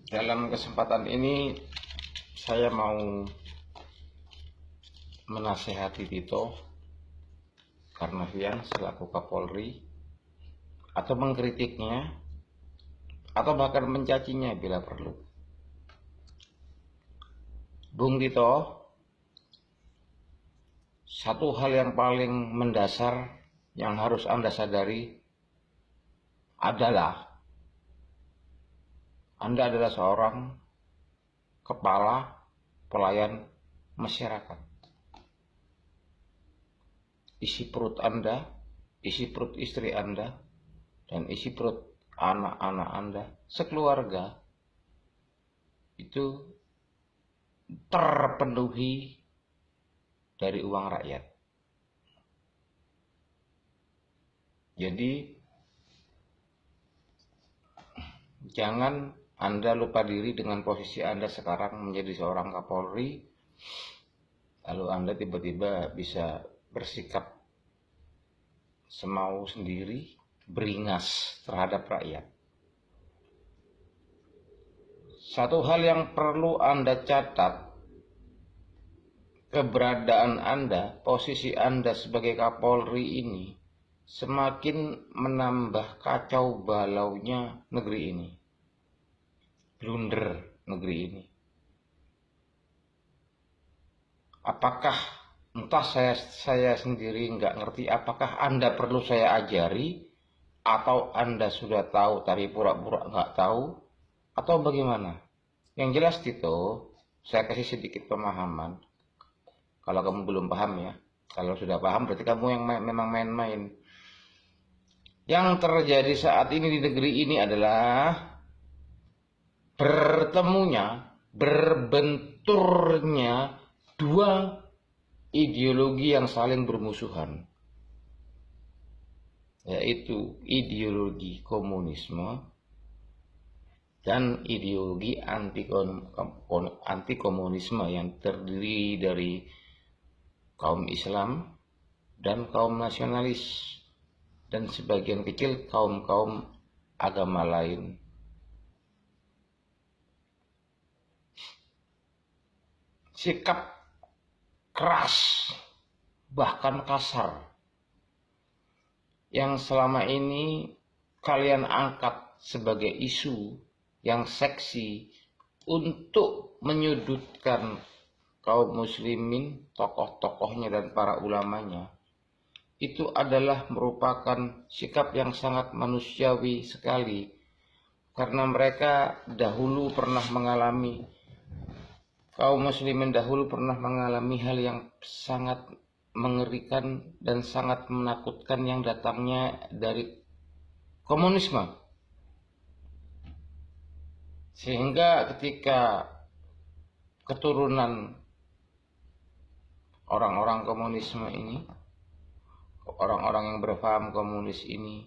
Dalam kesempatan ini saya mau menasehati Tito Karnavian selaku Kapolri, atau mengkritiknya, atau bahkan mencacinya bila perlu. Bung Tito, satu hal yang paling mendasar yang harus Anda sadari adalah Anda adalah seorang kepala pelayan masyarakat. Isi perut Anda, isi perut istri Anda, dan isi perut anak-anak Anda, sekeluarga, itu terpenuhi dari uang rakyat. Jadi, jangan Anda lupa diri dengan posisi Anda sekarang menjadi seorang Kapolri, lalu Anda tiba-tiba bisa bersikap semau sendiri, beringas terhadap rakyat. Satu hal yang perlu Anda catat, keberadaan Anda, posisi Anda sebagai Kapolri ini semakin menambah kacau balaunya negeri ini, blunder negeri ini. Apakah, entah saya sendiri nggak ngerti, apakah Anda perlu saya ajari, atau Anda sudah tahu tapi pura-pura nggak tahu, atau bagaimana? Yang jelas Tito, saya kasih sedikit pemahaman. Kalau kamu belum paham ya, kalau sudah paham berarti kamu yang memang main-main. Yang terjadi saat ini di negeri ini adalah berbenturnya dua ideologi yang saling bermusuhan, yaitu ideologi komunisme dan ideologi anti-komunisme yang terdiri dari kaum Islam dan kaum nasionalis, dan sebagian kecil kaum-kaum agama lain. Sikap keras, bahkan kasar, yang selama ini kalian angkat sebagai isu yang seksi untuk menyudutkan kaum muslimin, tokoh-tokohnya dan para ulamanya, itu adalah merupakan sikap yang sangat manusiawi sekali, karena mereka dahulu pernah mengalami, kaum muslimin dahulu pernah mengalami hal yang sangat mengerikan dan sangat menakutkan yang datangnya dari komunisme. Sehingga ketika keturunan orang-orang komunisme ini, orang-orang yang berpaham komunis ini,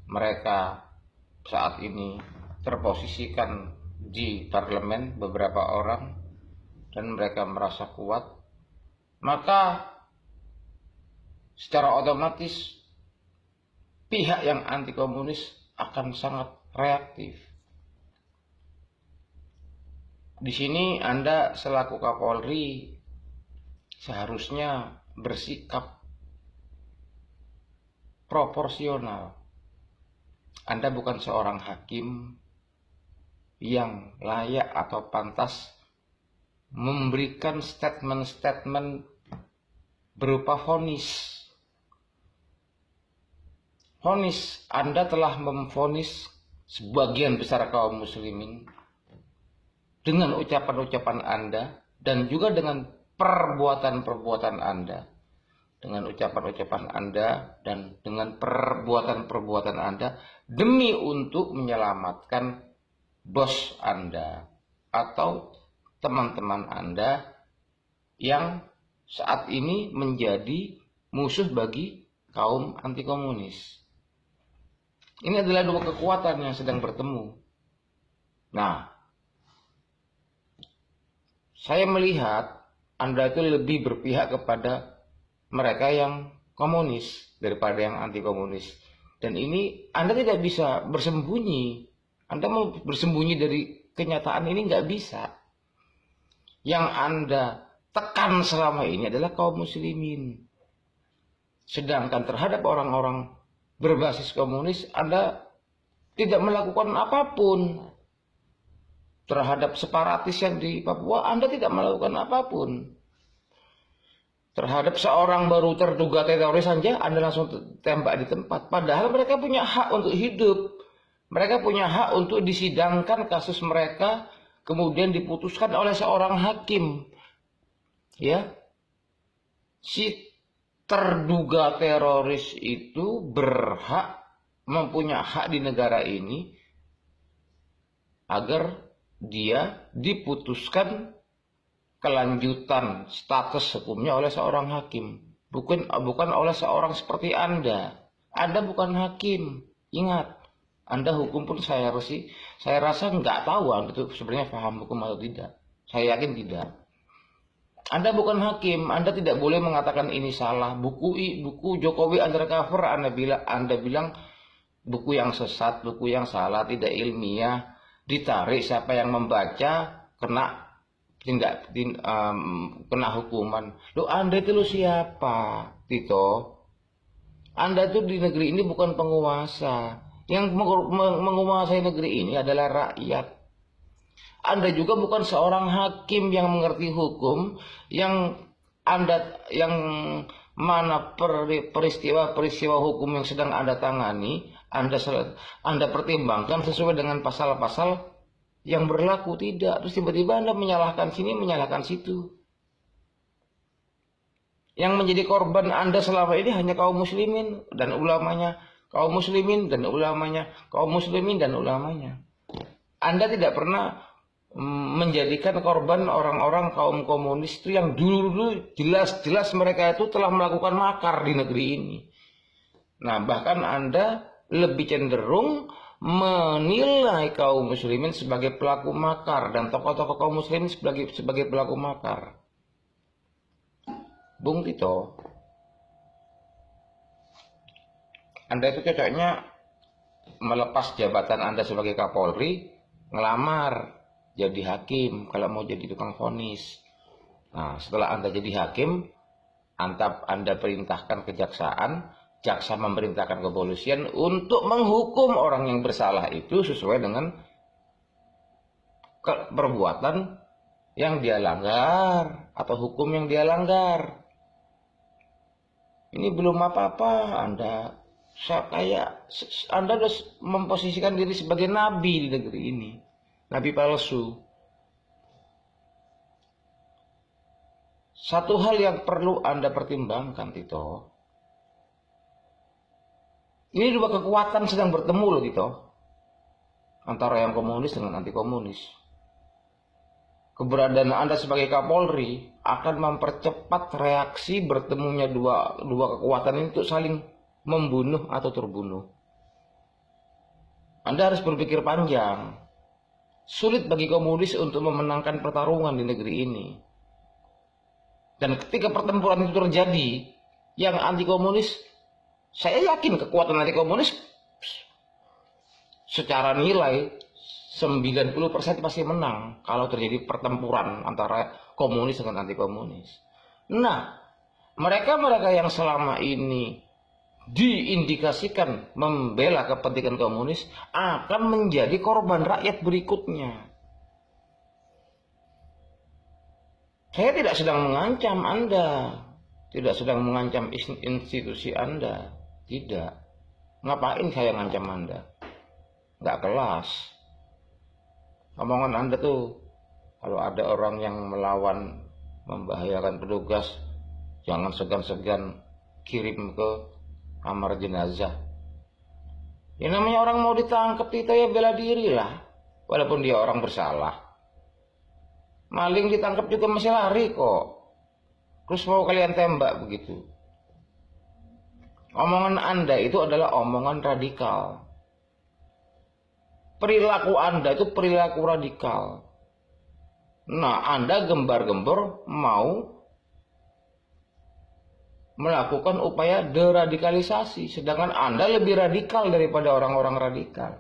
mereka saat ini terposisikan di parlemen beberapa orang, dan mereka merasa kuat, maka secara otomatis pihak yang anti komunis akan sangat reaktif. Di sini Anda selaku Kapolri seharusnya bersikap proporsional. Anda bukan seorang hakim yang layak atau pantas memberikan statement-statement berupa vonis. Anda telah memvonis sebagian besar kaum muslimin dengan ucapan-ucapan Anda, dan juga dengan perbuatan-perbuatan Anda. Dengan ucapan-ucapan Anda dan dengan perbuatan-perbuatan Anda demi untuk menyelamatkan bos Anda atau teman-teman Anda yang saat ini menjadi musuh bagi kaum anti komunis. Ini adalah dua kekuatan yang sedang bertemu. Nah, saya melihat Anda itu lebih berpihak kepada mereka yang komunis daripada yang anti komunis. Dan ini Anda tidak bisa bersembunyi Anda mau bersembunyi dari kenyataan ini nggak bisa. Yang Anda tekan selama ini adalah kaum muslimin. Sedangkan terhadap orang-orang berbasis komunis, Anda tidak melakukan apapun. Terhadap separatis yang di Papua, Anda tidak melakukan apapun. Terhadap seorang baru terduga teroris saja, Anda langsung tembak di tempat. Padahal mereka punya hak untuk hidup. Mereka punya hak untuk disidangkan kasus mereka, kemudian diputuskan oleh seorang hakim. Ya, si terduga teroris itu berhak, mempunyai hak di negara ini agar dia diputuskan kelanjutan status hukumnya oleh seorang hakim, bukan oleh seorang seperti Anda. Anda bukan hakim, ingat. Anda hukum pun saya rasa nggak tahu Anda itu sebenarnya paham hukum atau tidak. Saya yakin tidak. Anda bukan hakim, Anda tidak boleh mengatakan ini salah. Buku Jokowi undercover, Anda bilang buku yang sesat, buku yang salah, tidak ilmiah. Ditarik siapa yang membaca kena kena hukuman. Lo Anda itu lo siapa, Tito? Anda itu di negeri ini bukan penguasa. Yang menguasai negeri ini adalah rakyat. Anda juga bukan seorang hakim yang mengerti hukum, yang mana peristiwa hukum yang sedang Anda tangani, Anda pertimbangkan sesuai dengan pasal-pasal yang berlaku. Tidak. Terus tiba-tiba Anda menyalahkan sini, menyalahkan situ. Yang menjadi korban Anda selama ini hanya kaum muslimin dan ulamanya. Kaum muslimin dan ulamanya. Kaum muslimin dan ulamanya. Anda tidak pernah menjadikan korban orang-orang kaum komunis itu yang dulu jelas-jelas mereka itu telah melakukan makar di negeri ini. Nah, bahkan Anda lebih cenderung menilai kaum muslimin sebagai pelaku makar dan tokoh-tokoh kaum muslimin sebagai pelaku makar. Bung Tito, Anda itu cocoknya melepas jabatan Anda sebagai Kapolri, ngelamar jadi hakim kalau mau jadi tukang vonis. Nah, setelah Anda jadi hakim, Anda perintahkan kejaksaan, jaksa memerintahkan kepolisian untuk menghukum orang yang bersalah itu sesuai dengan perbuatan yang dia langgar atau hukum yang dia langgar. Ini belum apa-apa, Anda sudah memposisikan diri sebagai nabi di negeri ini, nabi palsu. Satu hal yang perlu Anda pertimbangkan, Tito. Ini dua kekuatan sedang bertemu loh, Tito. Antara yang komunis dengan anti komunis. Keberadaan Anda sebagai Kapolri akan mempercepat reaksi bertemunya dua kekuatan ini untuk saling membunuh atau terbunuh. Anda harus berpikir panjang. Sulit bagi komunis untuk memenangkan pertarungan di negeri ini. Dan ketika pertempuran itu terjadi, yang anti komunis, saya yakin kekuatan anti komunis secara nilai 90% pasti menang kalau terjadi pertempuran antara komunis dengan anti komunis. Nah, mereka yang selama ini diindikasikan membela kepentingan komunis akan menjadi korban rakyat berikutnya. Saya tidak sedang mengancam Anda, tidak sedang mengancam institusi Anda, tidak. Ngapain saya ngancam Anda? Nggak kelas. Omongan Anda tuh, kalau ada orang yang melawan, membahayakan petugas, jangan segan-segan kirim ke kamar jenazah. Ya namanya orang mau ditangkap, kita ya bela diri lah, walaupun dia orang bersalah. Maling ditangkap juga masih lari kok. Terus mau kalian tembak begitu. Omongan Anda itu adalah omongan radikal. Perilaku Anda itu perilaku radikal. Nah, Anda gembar-gembor mau melakukan upaya deradikalisasi. Sedangkan Anda lebih radikal daripada orang-orang radikal.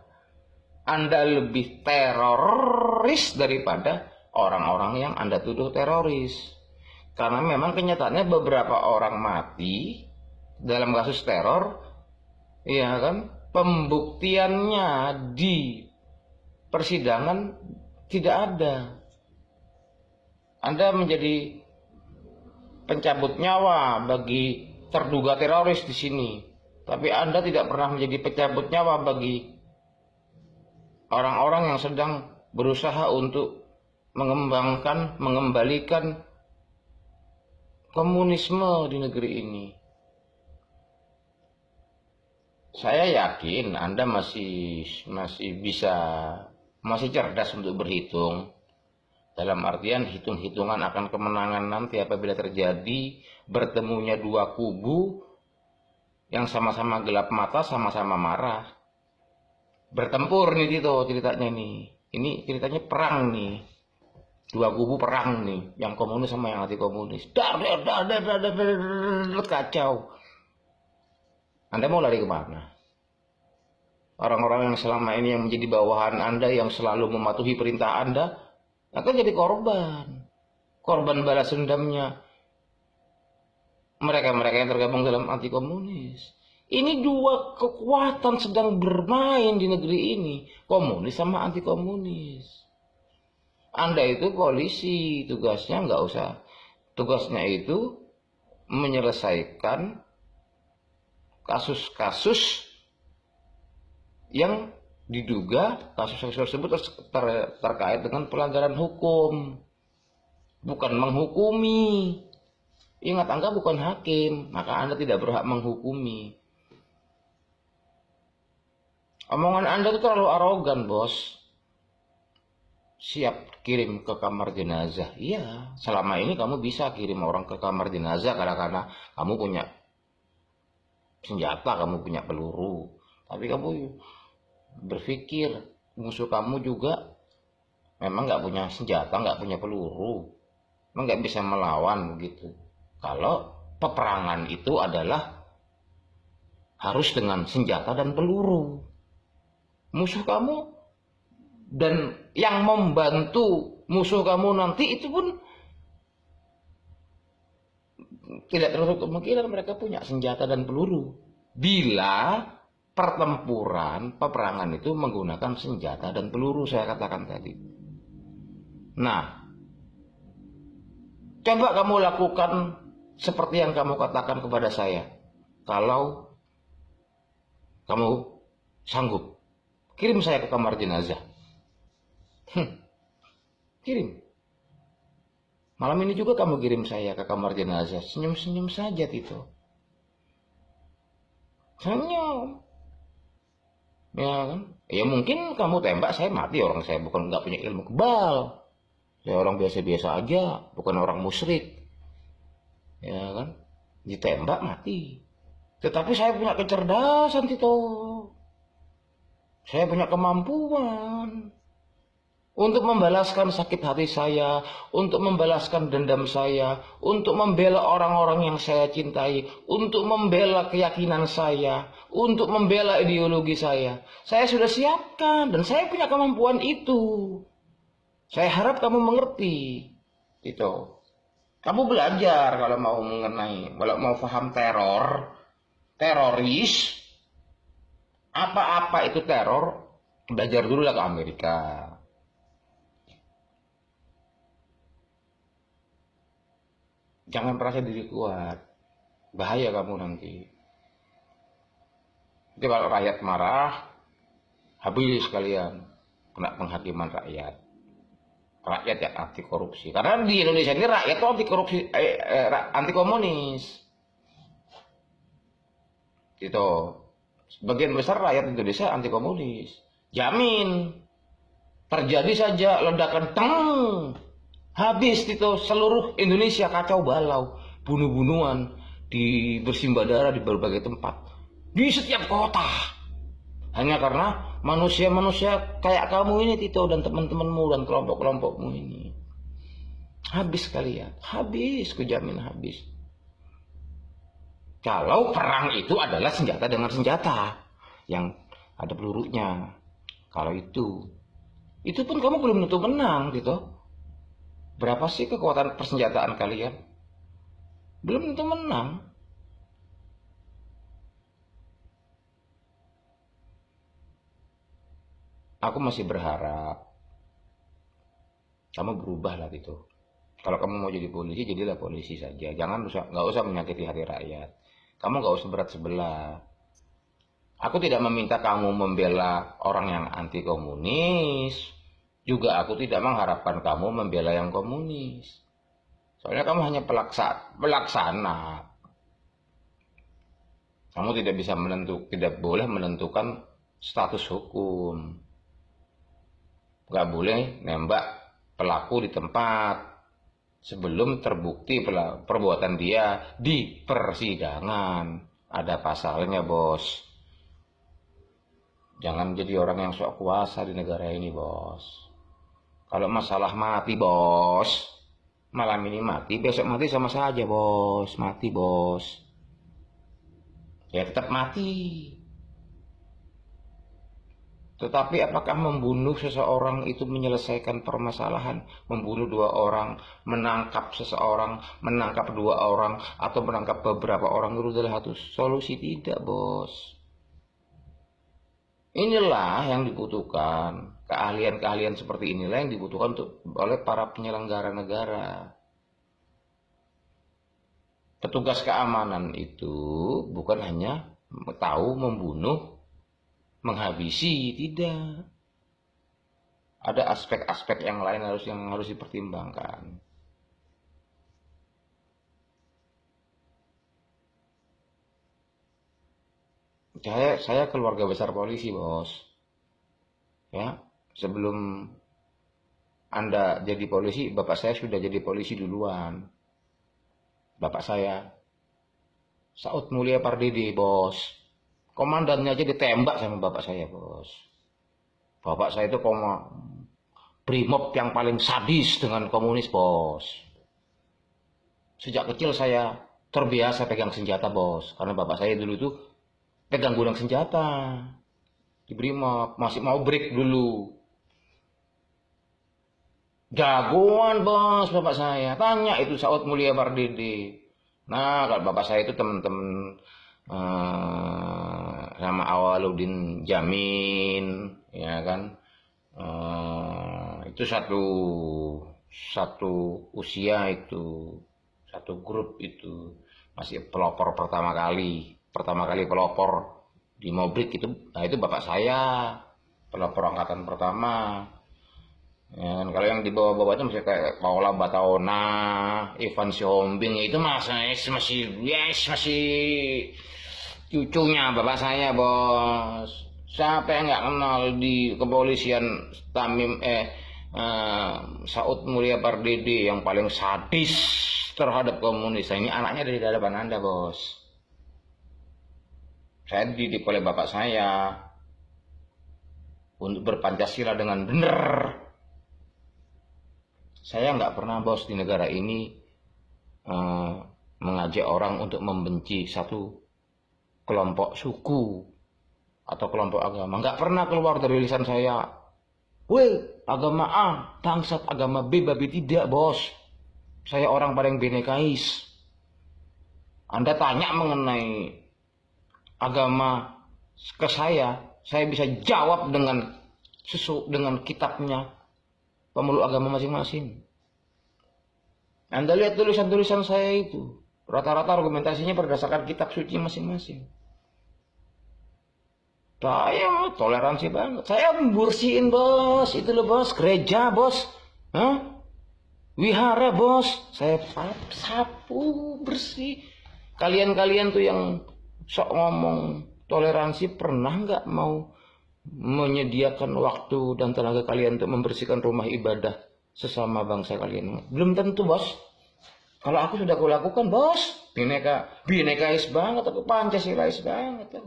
Anda lebih teroris daripada orang-orang yang Anda tuduh teroris. Karena memang kenyataannya beberapa orang mati dalam kasus teror, ya kan, pembuktiannya di persidangan tidak ada. Anda menjadi pencabut nyawa bagi terduga teroris di sini, tapi Anda tidak pernah menjadi pencabut nyawa bagi orang-orang yang sedang berusaha untuk mengembalikan komunisme di negeri ini. Saya yakin Anda masih cerdas untuk berhitung. Dalam artian hitung-hitungan akan kemenangan nanti apabila terjadi bertemunya dua kubu yang sama-sama gelap mata, sama-sama marah. Bertempur nih Tito ceritanya nih. Ini ceritanya perang nih. Dua kubu perang nih, yang komunis sama yang anti komunis. Kacau. Anda mau lari kemana? Orang-orang yang selama ini yang menjadi bawahan Anda, yang selalu mematuhi perintah Anda, akan jadi korban balas dendamnya mereka-mereka yang tergabung dalam anti komunis. Ini dua kekuatan sedang bermain di negeri ini, komunis sama anti komunis. Anda itu polisi, tugasnya nggak usah. Tugasnya itu menyelesaikan kasus-kasus yang diduga kasus-kasus tersebut terkait dengan pelanggaran hukum. Bukan menghukumi. Ingat, Anda bukan hakim, maka Anda tidak berhak menghukumi. Omongan Anda itu terlalu arogan, bos. Siap kirim ke kamar jenazah. Iya, selama ini kamu bisa kirim orang ke kamar jenazah karena kamu punya senjata, kamu punya peluru. Tapi kamu berpikir musuh kamu juga memang nggak punya senjata, nggak punya peluru, memang nggak bisa melawan gitu. Kalau peperangan itu adalah harus dengan senjata dan peluru. Musuh kamu dan yang membantu musuh kamu nanti itu pun tidak tertutup kemungkinan mereka punya senjata dan peluru. Bila peperangan itu menggunakan senjata dan peluru, saya katakan tadi. Nah, coba kamu lakukan seperti yang kamu katakan kepada saya. Kalau kamu sanggup, kirim saya ke kamar jenazah. Kirim. Malam ini juga kamu kirim saya ke kamar jenazah. Senyum-senyum saja, Tito. Senyum. Ya kan? Ya mungkin kamu tembak, saya mati. Orang saya bukan nggak punya ilmu kebal. Saya orang biasa-biasa aja, bukan orang musyrik. Ya kan? Ditembak mati. Tetapi saya punya kecerdasan, Tito. Saya punya kemampuan untuk membalaskan sakit hati saya, untuk membalaskan dendam saya, untuk membela orang-orang yang saya cintai, untuk membela keyakinan saya, untuk membela ideologi saya. Saya sudah siapkan dan saya punya kemampuan itu. Saya harap kamu mengerti. Itu. Kamu belajar kalau mau paham teroris, apa-apa itu teror, belajar dulu lah ke Amerika. Jangan merasa diri kuat, bahaya kamu nanti. Jadi kalau rakyat marah, habis kalian kena penghakiman rakyat. Rakyat yang anti korupsi. Karena di Indonesia ini rakyat itu anti korupsi, anti komunis. Gitu. Sebagian besar rakyat Indonesia anti komunis. Jamin. Terjadi saja ledakan habis itu seluruh Indonesia kacau balau, bunuh-bunuhan, bersimbah darah di berbagai tempat, di setiap kota, hanya karena manusia-manusia kayak kamu ini, Tito, dan teman-temanmu dan kelompok-kelompokmu ini. Habis kalian, habis, kujamin habis. Kalau perang itu adalah senjata dengan senjata yang ada pelurunya. Kalau itu pun kamu belum tentu menang gitu. Berapa sih kekuatan persenjataan kalian? Belum tentu menang. Aku masih berharap kamu berubah lah gitu. Kalau kamu mau jadi polisi, jadilah polisi saja. Nggak usah menyakiti hati rakyat. Kamu nggak usah berat sebelah. Aku tidak meminta kamu membela orang yang anti komunis. Juga aku tidak mengharapkan kamu membela yang komunis. Soalnya kamu hanya pelaksana. Kamu tidak boleh menentukan status hukum. Nggak boleh nembak pelaku di tempat sebelum terbukti perbuatan dia di persidangan. Ada pasalnya, bos. Jangan jadi orang yang sok kuasa di negara ini, bos. Kalau masalah mati, bos, malam ini mati, besok mati sama saja, bos. Mati, bos. Ya tetap mati. Tetapi apakah membunuh seseorang itu menyelesaikan permasalahan? Membunuh 2 orang, menangkap seseorang, menangkap 2 orang, atau menangkap beberapa orang itu adalah satu solusi? Tidak, bos. Inilah yang dibutuhkan. Keahlian-keahlian seperti inilah yang dibutuhkan oleh para penyelenggara negara. Petugas keamanan itu bukan hanya tahu membunuh, menghabisi, tidak. Ada aspek-aspek yang lain yang harus dipertimbangkan. Saya keluarga besar polisi, bos. Ya, sebelum Anda jadi polisi, bapak saya sudah jadi polisi duluan. Bapak saya, Saud Mulia Pardede, bos. Komandannya aja ditembak sama bapak saya, bos. Bapak saya itu brimob yang paling sadis dengan komunis, bos. Sejak kecil saya terbiasa pegang senjata, bos. Karena bapak saya dulu itu pegang gudang senjata di brimob, masih mau break dulu. Jagoan, bos, bapak saya. Tanya itu Saud Mulia Pardede. Nah, kalau bapak saya itu teman-teman sama Awaluddin Jamin, ya kan, itu satu usia, itu satu grup, itu masih pelopor pertama kali pelopor di Mobrik itu. Nah, itu bapak saya pelopor angkatan pertama, ya kan. Kalau yang di bawah-bawahnya masih kayak Paula Bataona, Ivan Siombing, itu masih cucunya bapak saya, bos. Siapa yang nggak kenal di kepolisian Saud Mulia Pardede yang paling sadis terhadap komunis? Ini anaknya dari hadapan Anda, bos. Saya dididik oleh bapak saya untuk berpancasila dengan benar. Saya nggak pernah, bos, di negara ini mengajak orang untuk membenci satu kelompok suku atau kelompok agama. Nggak pernah keluar dari lisan saya, "Weh, agama A bangsat, agama B babi." Tidak, bos. Saya orang paling binekais. Anda tanya mengenai agama ke saya bisa jawab dengan kitabnya pemeluk agama masing-masing. Anda lihat tulisan-tulisan saya itu, rata-rata argumentasinya berdasarkan kitab suci masing-masing. Saya toleransi banget. Saya membersihin, bos. Itu loh, bos. Gereja, bos. Wihara, bos. Saya sapu bersih. Kalian-kalian tuh yang sok ngomong toleransi, pernah nggak mau menyediakan waktu dan tenaga kalian untuk membersihkan rumah ibadah sesama bangsa kalian? Belum tentu, bos. Kalau aku sudah kulakukan, bos. Binekais banget, aku Pancasilais banget.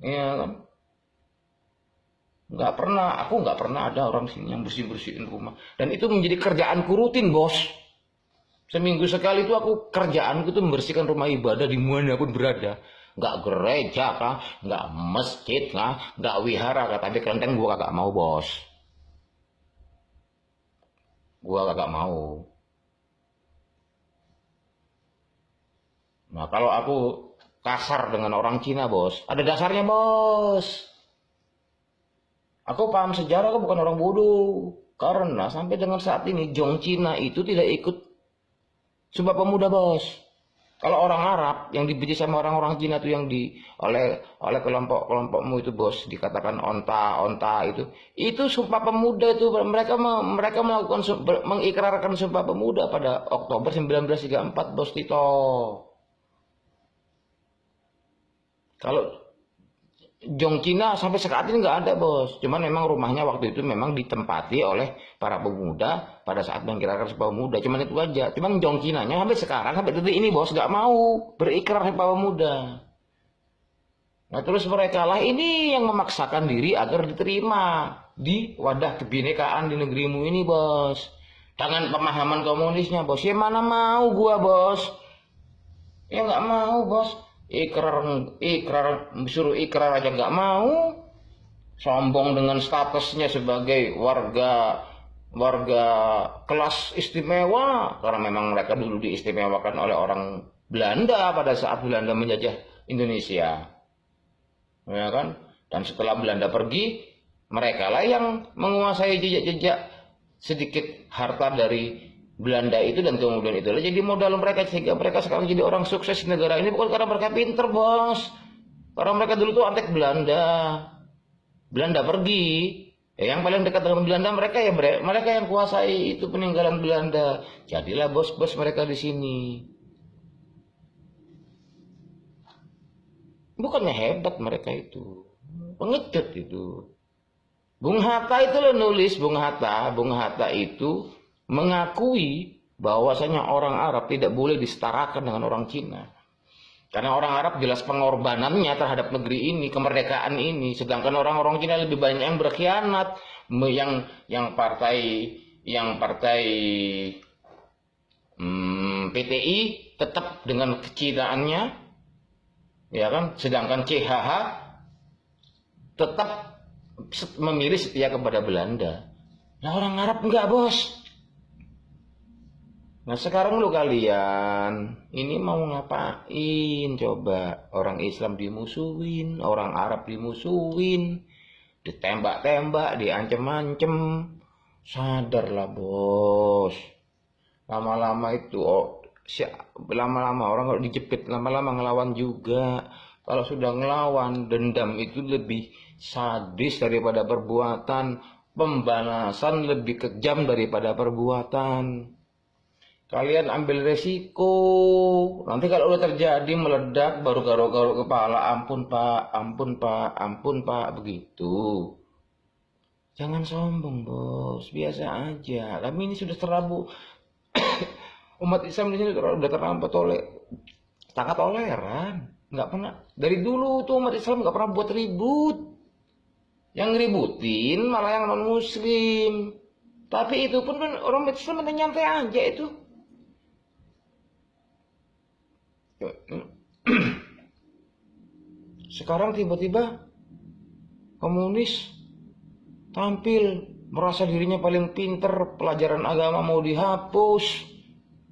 Iya kan? Aku nggak pernah ada orang sini yang bersihin rumah. Dan itu menjadi kerjaanku rutin, bos. Seminggu sekali itu kerjaanku itu membersihkan rumah ibadah di mana pun berada. nggak gereja kah, nggak masjid kah, nggak wihara kah, tapi kelenteng gua kagak mau bos. Gua kagak mau. Nah kalau aku kasar dengan orang Cina bos, ada dasarnya bos. Aku paham sejarah, aku bukan orang bodoh. Karena sampai dengan saat ini Jong Cina itu tidak ikut Sumpah Pemuda bos. Kalau orang Arab yang dibenci sama orang-orang Cina itu yang oleh kelompok-kelompokmu itu bos, dikatakan onta itu Sumpah Pemuda itu mereka melakukan mengikrarkan Sumpah Pemuda pada Oktober 1934 bos Tito. Kalau Jong Cina sampai saat ini nggak ada bos, cuman memang rumahnya waktu itu memang ditempati oleh para pemuda pada saat mengikrarkan Sumpah Pemuda, cuman itu aja. Cuman Jong Cinanya sampai sekarang sampai detik ini bos nggak mau berikrar Sumpah Pemuda. Nah terus mereka lah ini yang memaksakan diri agar diterima di wadah kebinekaan di negerimu ini bos, dengan pemahaman komunisnya bos. Ya mana mau gua bos, ya nggak mau bos. Suruh ikrar aja nggak mau, sombong dengan statusnya sebagai warga kelas istimewa, karena memang mereka dulu diistimewakan oleh orang Belanda pada saat Belanda menjajah Indonesia, ya kan? Dan setelah Belanda pergi, mereka lah yang menguasai jejak-jejak sedikit harta dari Belanda itu, dan kemudian itulah jadi modal mereka sehingga mereka sekarang jadi orang sukses di negara ini, bukan karena mereka pinter bos, karena mereka dulu tuh antek Belanda. Belanda pergi, ya yang paling dekat dengan Belanda mereka yang kuasai itu peninggalan Belanda, jadilah bos-bos mereka di sini. Bukannya hebat mereka itu, pengecut itu. Bung Hatta itu loh nulis, Bung Hatta itu mengakui bahwasanya orang Arab tidak boleh disetarakan dengan orang Cina. Karena orang Arab jelas pengorbanannya terhadap negeri ini, kemerdekaan ini, sedangkan orang-orang Cina lebih banyak yang berkhianat, yang partai PTI tetap dengan kecinaannya, ya kan, sedangkan CHH tetap memilih setia kepada Belanda. Nah orang Arab enggak bos. Nah sekarang lu kalian ini mau ngapain coba? Orang Islam dimusuhin, orang Arab dimusuhin, ditembak-tembak, diancem-ancem. Sadarlah bos. Lama-lama itu lama-lama orang kalau dijepit lama-lama ngelawan juga. Kalau sudah ngelawan, dendam itu lebih sadis daripada perbuatan, pembalasan lebih kejam daripada perbuatan. Kalian ambil resiko, nanti kalau udah terjadi meledak baru garuk-garuk kepala, ampun pak, begitu. Jangan sombong bos, biasa aja. Kami ini sudah terlalu umat Islam di sini udah terlampau sangat toleran. Nggak pernah, dari dulu tuh umat Islam nggak pernah buat ribut. Yang ngeributin malah yang non Muslim. Tapi itu pun kan orang Islam nyantai aja itu. Sekarang tiba-tiba komunis tampil merasa dirinya paling pinter, pelajaran agama mau dihapus,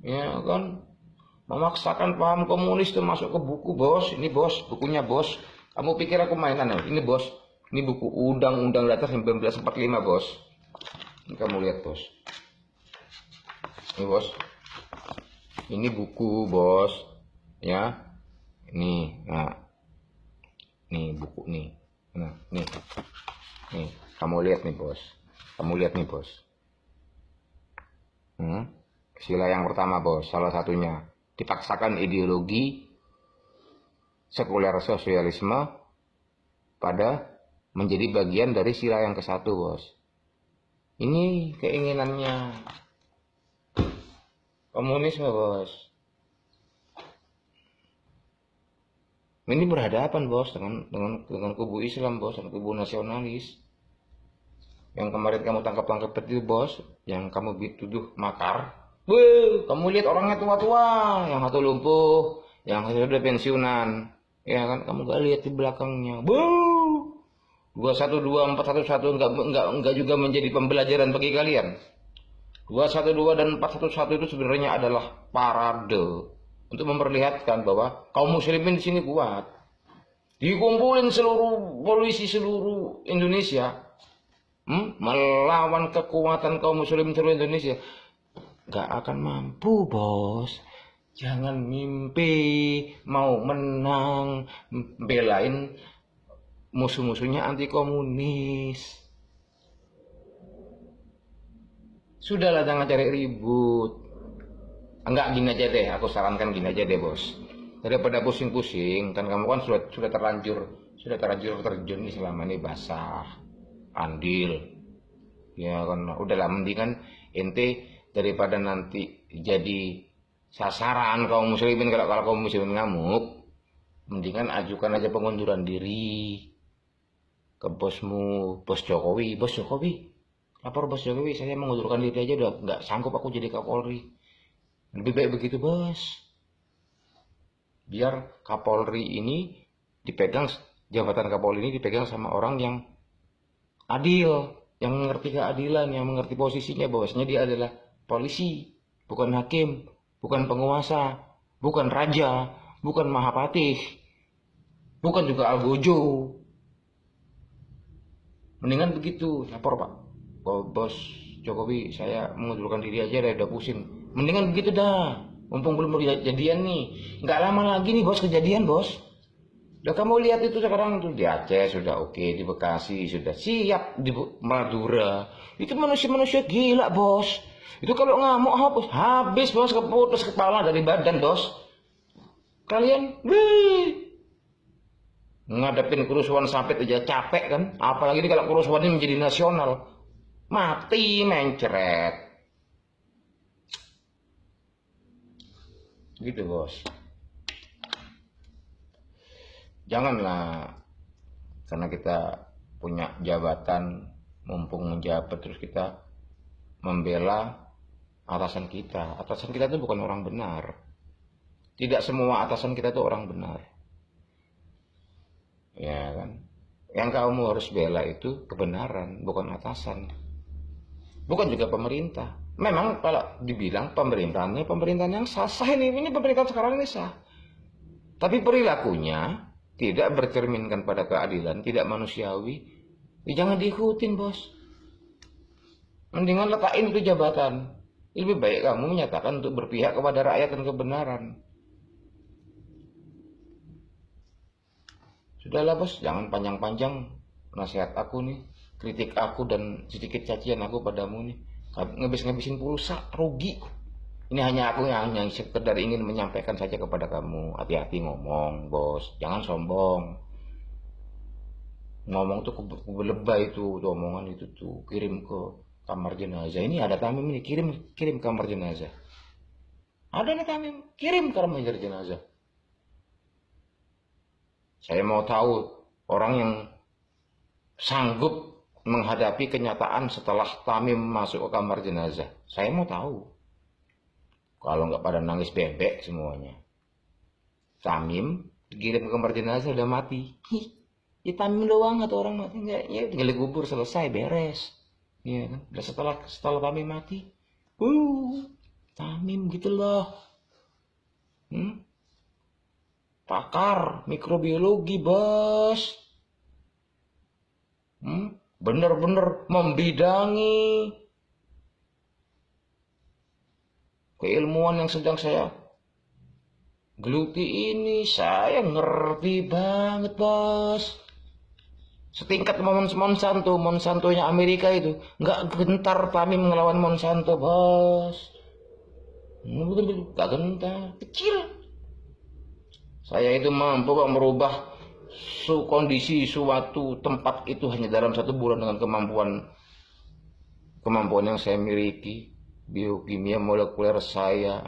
ya kan, memaksakan paham komunis itu masuk ke buku bos. Ini bos, bukunya bos. Kamu pikir aku mainan ya? Ini bos, ini buku Undang-Undang Dasar 1945 bos. Ini kamu lihat bos. Ini bos. Ini buku bos. Ya, ini, nah, nih buku nih, nah, nih, kamu lihat nih bos, sila yang pertama bos, salah satunya dipaksakan ideologi sekuler sosialisme pada menjadi bagian dari sila yang ke-1 bos. Ini keinginannya komunisme bos. Ini berhadapan bos dengan kubu Islam bos, dan kubu nasionalis. Yang kemarin kamu tangkap itu bos, yang kamu tuduh makar. Kamu lihat orangnya tua-tua, yang satu lumpuh, yang satu udah pensiunan, Ya kan, kamu gak lihat di belakangnya. Wow, 212 411 enggak juga menjadi pembelajaran bagi kalian. 212 dan 411 itu sebenarnya adalah parade untuk memperlihatkan bahwa kaum muslimin di sini kuat. Dikumpulin seluruh polisi seluruh Indonesia, melawan kekuatan kaum muslimin seluruh Indonesia. Gak akan mampu, bos. Jangan mimpi mau menang, belain musuh-musuhnya anti komunis. Sudahlah, jangan cari ribut. Enggak, gini aja deh, aku sarankan gini aja deh, bos. Daripada pusing-pusing, kan kamu kan sudah terlanjur terjun nih selama ini basah, andil. Ya kan, udahlah, mendingan ente daripada nanti jadi sasaran kaum muslimin kalau kaum muslimin ngamuk, mendingan ajukan aja pengunduran diri ke bosmu, bos Jokowi. Bos Jokowi, lapor bos Jokowi, saya mengundurkan diri aja, udah nggak sanggup aku jadi Kapolri. Lebih baik begitu, bos. Biar Kapolri ini dipegang, jabatan Kapolri ini dipegang sama orang yang adil, yang mengerti keadilan, yang mengerti posisinya, bahwasanya dia adalah polisi, bukan hakim, bukan penguasa, bukan raja, bukan mahapatih, bukan juga algojo. Mendingan begitu, lapor Pak. Bos Jokowi, saya mengundurkan diri aja, udah pusing. Mendingan begitu dah, mumpung belum kejadian nih. Nggak lama lagi nih, bos, kejadian, bos. Udah kamu lihat itu sekarang tuh di Aceh sudah oke, di Bekasi sudah siap, di Madura. Itu manusia-manusia gila, bos. Itu kalau ngamuk habis, bos, keputus kepala dari badan, bos. Kalian, ngadepin kerusuhan sampai aja capek kan? Apalagi kalau kerusuhan ini menjadi nasional, mati mencret. Gitu, bos. Janganlah karena kita punya jabatan, mumpung menjabat, terus kita membela atasan kita. Atasan kita itu bukan orang benar. Tidak semua atasan kita itu orang benar. Ya kan? Yang kamu harus bela itu kebenaran, bukan atasan. Bukan juga pemerintah. Memang kalau dibilang pemerintahan yang sah ini pemerintahan sekarang ini sah. Tapi perilakunya tidak bercerminkan pada keadilan, tidak manusiawi. Jangan diikutin, bos. Mendingan letakin itu jabatan. Lebih baik kamu menyatakan untuk berpihak kepada rakyat dan kebenaran. Sudahlah, bos, jangan panjang-panjang nasihat aku nih, kritik aku dan sedikit cacian aku padamu nih. Ngabisin pulsa, rugi. Ini hanya aku yang sekedar ingin menyampaikan saja kepada kamu. Hati-hati ngomong, bos. Jangan sombong. Ngomong tuh lebay tuh omongan itu tuh. Kirim ke kamar jenazah. Ini ada Tamim ini, kirim kamar jenazah. Ada nih Tamim, kirim kamar jenazah. Saya mau tahu orang yang sanggup menghadapi kenyataan setelah Tamim masuk ke kamar jenazah. Saya mau tahu. Kalau nggak pada nangis bebek semuanya. Tamim dikirim ke kamar jenazah udah mati. Ya Tamim doang atau orang mati nggak? Ya tinggal dikubur selesai beres. Iya kan? Udah setelah Tamim mati. Tamim gitu loh. Pakar mikrobiologi, bos. Bener-bener membidangi keilmuan yang sedang saya geluti ini. Saya ngerti banget, bos. Setingkat Monsanto-nya Amerika itu. Nggak gentar Tamim ngelawan Monsanto, bos. Nggak gentar, kecil. Saya itu mampu merubah kondisi suatu tempat itu hanya dalam 1 bulan dengan kemampuan yang saya miliki. Biokimia molekuler saya,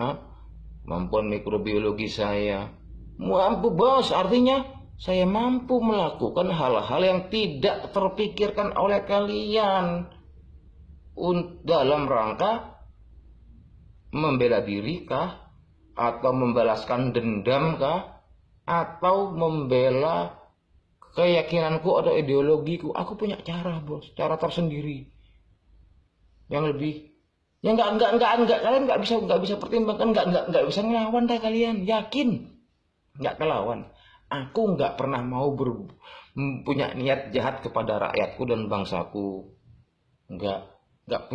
kemampuan mikrobiologi saya. Mampu, bos, artinya saya mampu melakukan hal-hal yang tidak terpikirkan oleh kalian dalam rangka membela diri kah, atau membalaskan dendam kah, atau membela keyakinanku atau ideologiku. Aku punya cara, bos, cara tersendiri yang lebih, ya enggak, kalian nggak bisa pertimbangkan, nggak bisa ngelawan dah kalian, yakin nggak kelawan. Aku nggak pernah mau punya niat jahat kepada rakyatku dan bangsaku, nggak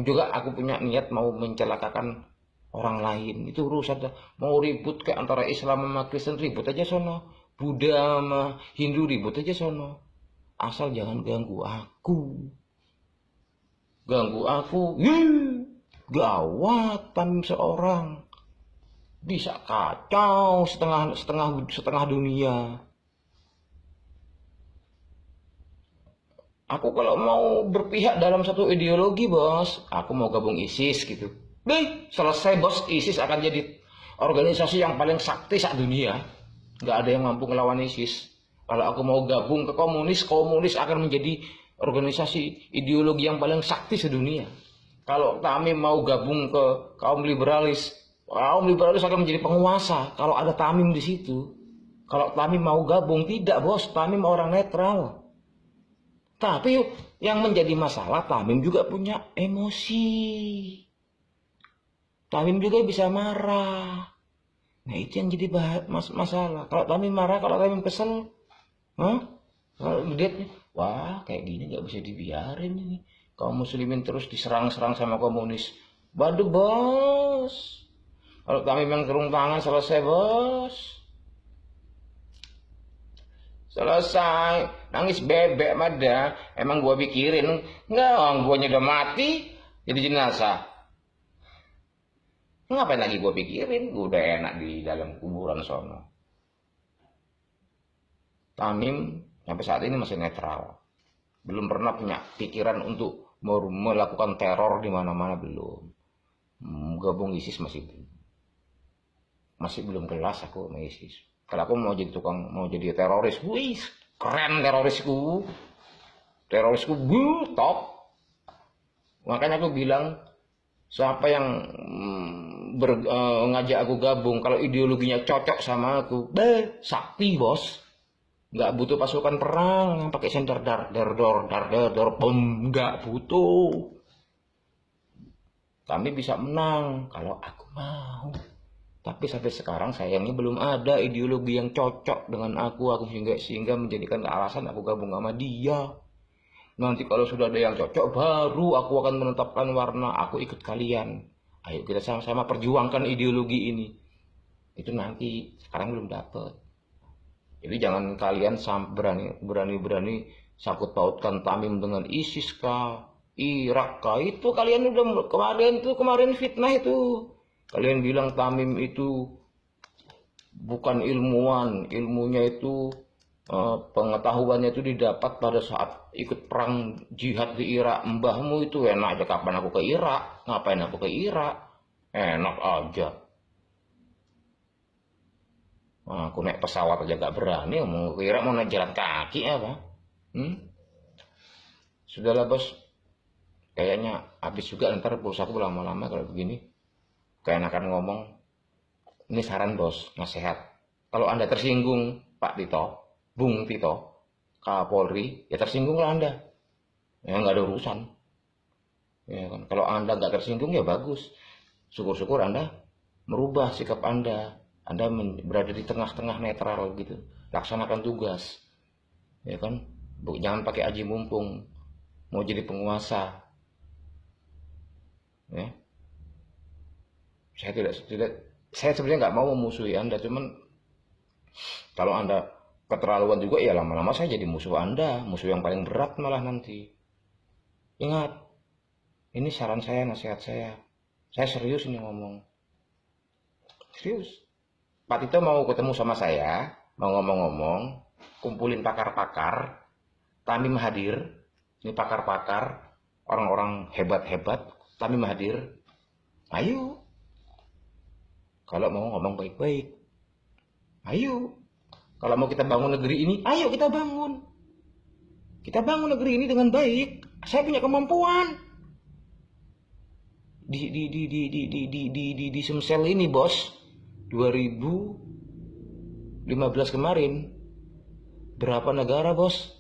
juga aku punya niat mau mencelakakan orang lain. Itu urusan mau ribut ke antara Islam sama Kristen, ribut aja sono, Buddha sama Hindu, ribut aja sono, asal jangan ganggu aku. Gawat, Tamim seorang bisa kacau setengah dunia. Aku kalau mau berpihak dalam satu ideologi, bos, aku mau gabung ISIS gitu. Selesai, bos. ISIS akan jadi organisasi yang paling sakti saat dunia. Nggak ada yang mampu ngelawan ISIS. Kalau aku mau gabung ke komunis akan menjadi organisasi ideologi yang paling sakti sedunia. Kalau Tamim mau gabung ke kaum liberalis akan menjadi penguasa. Kalau ada Tamim di situ, kalau Tamim mau gabung, tidak, bos. Tamim orang netral. Tapi yang menjadi masalah, Tamim juga punya emosi. Tamim juga bisa marah. Nah, itu yang jadi masalah. Kalau Tamim marah, kalau Tamim kesel, kalau lihatnya, wah, kayak gini nggak bisa dibiarin ini. Kaum muslimin terus diserang-serang sama komunis. Waduh, bos. Kalau Tamim yang turun tangan, selesai, bos. Selesai. Nangis bebek mada. Emang gua pikirin, nggak, gua udah mati jadi jenazah. Ngapain lagi gua pikirin? Gua udah enak di dalam kuburan sono. Tamim sampai saat ini masih netral. Belum pernah punya pikiran untuk melakukan teror di mana-mana, belum. Gabung ISIS masih belum kelas aku sama ISIS. Kalau aku mau jadi teroris, wih, keren terorisku, top. Makanya aku bilang, siapa yang ngajak aku gabung, kalau ideologinya cocok sama aku, sakti, bos. Nggak butuh pasukan perang yang pakai senter dar bom, nggak butuh. Kami bisa menang kalau aku mau. Tapi sampai sekarang sayangnya belum ada ideologi yang cocok dengan aku sehingga menjadikan alasan aku gabung sama dia. Nanti kalau sudah ada yang cocok, baru aku akan menetapkan warna aku ikut kalian. Ayo kita sama-sama perjuangkan ideologi ini. Itu nanti, sekarang belum dapet. Jadi jangan kalian berani sangkut pautkan Tamim dengan ISIS kah, Irak kah. Itu kalian udah kemarin fitnah itu. Kalian bilang Tamim itu bukan ilmuwan, ilmunya itu pengetahuannya itu didapat pada saat ikut perang jihad di Irak. Mbahmu itu enak aja, kapan aku ke Irak? Ngapain aku ke Irak? Enak aja. Aku naik pesawat aja gak berani, mau ke Irak mau naik jalan kaki apa? Sudahlah, bos. Kayaknya habis juga ntar pulsaku lama-lama kalau begini. Keenakan ngomong. Ini saran, bos, nasihat. Kalau Anda tersinggung, Pak Tito, Bung Tito, Kapolri, ya tersinggunglah Anda. Ya nggak ada urusan. Ya kan? Kalau Anda nggak tersinggung ya bagus. Syukur-syukur Anda merubah sikap Anda. Anda berada di tengah-tengah netral gitu. Laksanakan tugas. Ya kan? Jangan pakai aji mumpung. Mau jadi penguasa. Ya. Saya sebenarnya nggak mau memusuhi Anda, cuman kalau Anda keterlaluan juga ya lama-lama saya jadi musuh Anda, musuh yang paling berat malah nanti. Ingat, ini saran saya, nasihat saya. Saya serius ini ngomong. Serius. Pak Tito mau ketemu sama saya, mau ngomong-ngomong, kumpulin pakar-pakar, Tamim hadir. Ini pakar-pakar, orang-orang hebat-hebat, Tamim hadir. Ayo. Kalau mau ngomong baik-baik, ayo. Kalau mau kita bangun negeri ini, ayo kita bangun. Kita bangun negeri ini dengan baik. Saya punya kemampuan. Di Sumsel ini, bos, 2000 15 kemarin, berapa negara bos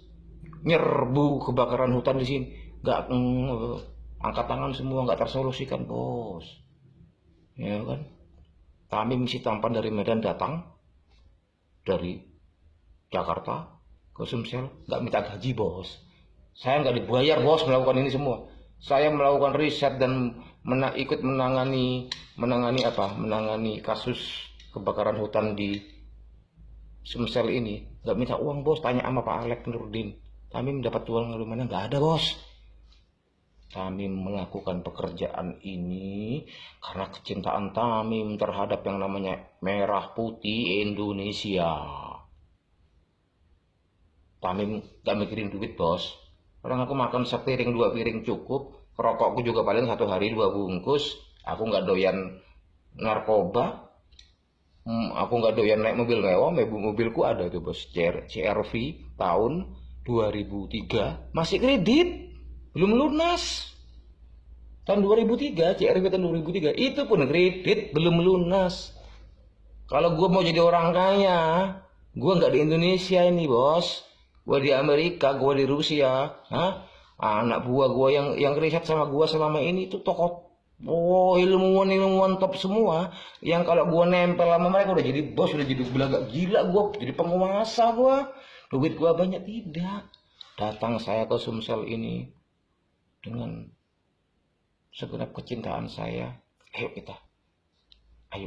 nyerbu kebakaran hutan di sini, nggak angkat tangan semua, nggak tersolusikan bos, ya kan? Kami misi tampan dari Medan datang dari Jakarta ke Sumsel, nggak minta gaji bos, saya nggak dibayar bos melakukan ini semua. Saya melakukan riset dan ikut menangani kasus kebakaran hutan di Sumsel ini, nggak minta uang bos. Tanya sama Pak Alex Nurdin, kami mendapat uang dari mana? Nggak ada bos. Kami melakukan pekerjaan ini karena kecintaan Tamim terhadap yang namanya merah putih Indonesia. Tamim gak mikirin duit bos. Orang aku makan sepiring 2 piring cukup, rokokku juga paling 1 hari 2 bungkus. Aku gak doyan narkoba, aku gak doyan naik mobil mewah. Mobilku ada tuh bos, CR-V tahun 2003, masih kredit, belum lunas. Tahun 2003, CR-V tahun 2003, itu pun kredit, belum lunas. Kalau gue mau jadi orang kaya, gue nggak di Indonesia ini bos, gue di Amerika, gue di Rusia. Anak buah gue yang riset sama gue selama ini itu tokoh, ilmuwan top semua. Yang kalau gue nempel sama mereka udah jadi bos, udah jadi belaga gila, gue jadi penguasa, gue duit gue banyak. Tidak, datang saya ke Sumsel ini dengan segenap kecintaan saya. Ayo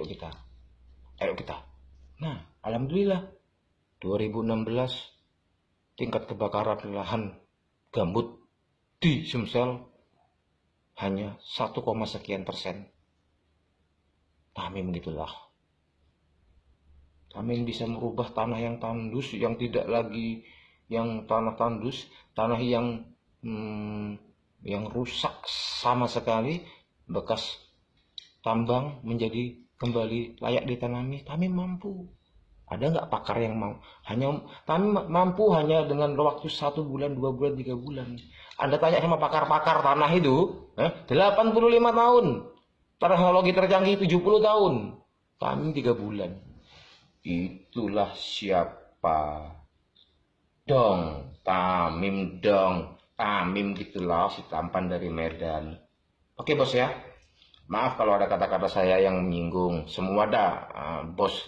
kita. Nah, alhamdulillah 2016 tingkat kebakaran lahan gambut di Sumsel hanya 1, sekian%. Tamim gitulah. Tamim bisa merubah tanah yang tandus, yang tidak lagi yang tanah tandus, tanah yang rusak sama sekali, bekas tambang, menjadi kembali layak ditanami. Tamim mampu. Ada nggak pakar yang mau? Tamim mampu hanya dengan waktu 1 bulan, 2 bulan, 3 bulan. Anda tanya sama pakar-pakar tanah itu, 85 tahun. Teknologi tercanggih 70 tahun. Tamim 3 bulan. Itulah siapa? Dong, Tamim dong. Tamim gitulah, si tampan dari Medan. Oke bos ya. Maaf kalau ada kata-kata saya yang menyinggung. Semua bos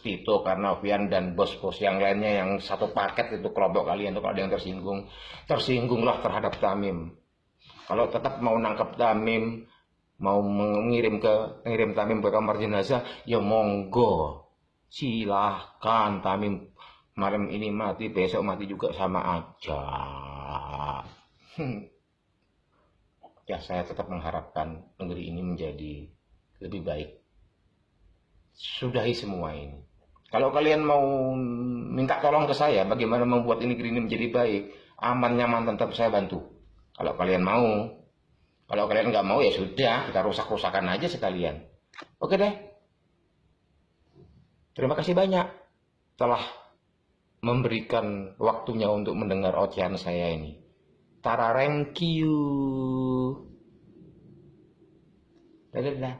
Tito Karnavian dan bos-bos yang lainnya yang satu paket itu kelompok kalian tuh, kalau ada yang tersinggunglah terhadap Tamim. Kalau tetap mau nangkap Tamim, mau ngirim Tamim ke kamar jenazah, ya monggo, silahkan. Tamim malam ini mati, besok mati juga sama aja. Ya, saya tetap mengharapkan negeri ini menjadi lebih baik. Sudahi semua ini. Kalau kalian mau minta tolong ke saya, bagaimana membuat negeri ini menjadi baik, aman, nyaman, tetap saya bantu. Kalau kalian mau. Kalau kalian nggak mau, ya sudah, kita rusak-rusakan aja sekalian. Oke deh. Terima kasih banyak telah memberikan waktunya untuk mendengar ocehan saya ini. Thank you. Dadah.